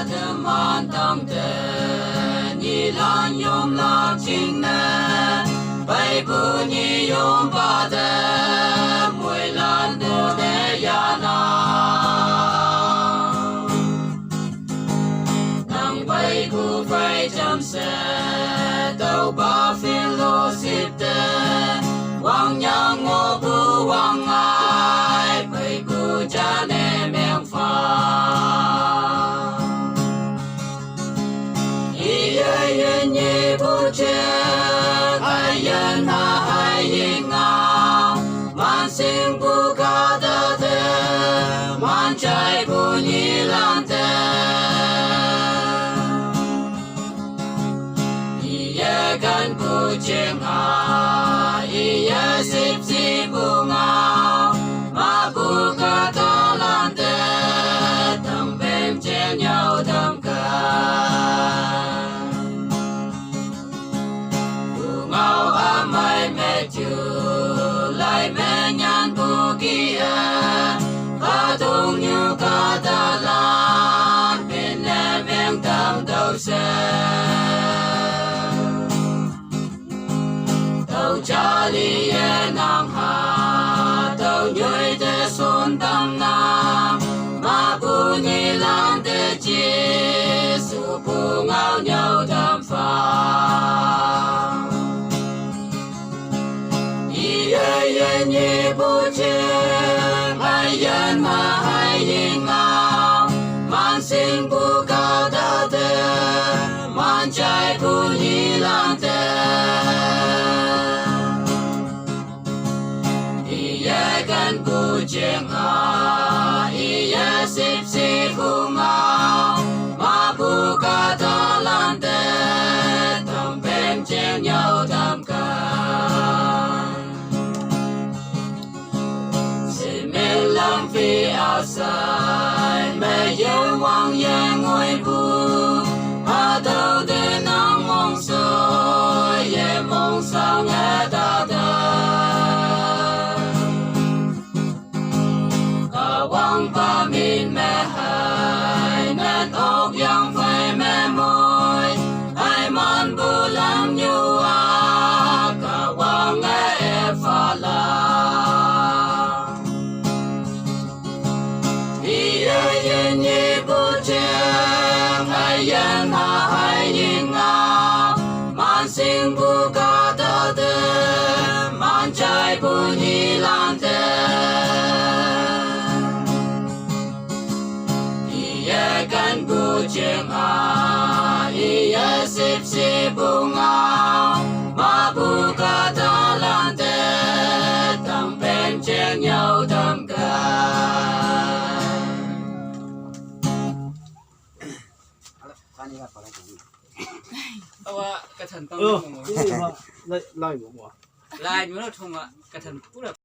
的满当的，你让用了情呢，背部你用把的，每兰多的呀那，当背部非常深，都把phiền lô xịp的，望yang我不忘爱，背部家内面放。愿意不觉，爱人他爱应啊，满心不卡的的，满ใจ不依赖的，一夜看不见啊，一夜14不熬，马不卡的烂的，等边见有等看。lại mẹ nhàn bu kia cả thùng như cả ta lan bên em em tâm đầu xe đầu cha đi nàng hà đầu nhoi để xuân tâm nam mà bu ni lan để chi su bu ngao nhau đam pha愿意不见，爱人嘛爱应啊，满心不高的的，满ใจ不依赖的，一夜看不见啊，一夜14不熬，马不高的烂的，等边见有等看。浪费outside 没有望眼外部阿斗的能梦想也梦想也达到渴望把面咩係咩惡樣費咩妹係萬不能要啊渴望嘅發啦願意不見，愛人他愛應啊，滿心不高的的，滿ใจ不依賴的，一夜看不見啊，一夜14不熬，馬不高的爛的，當邊見有等看。กระถันต้องลง นี่ว่าไล่ผมวะ ลายอยู่แล้วทงอ่ะกระถันพูดแบบ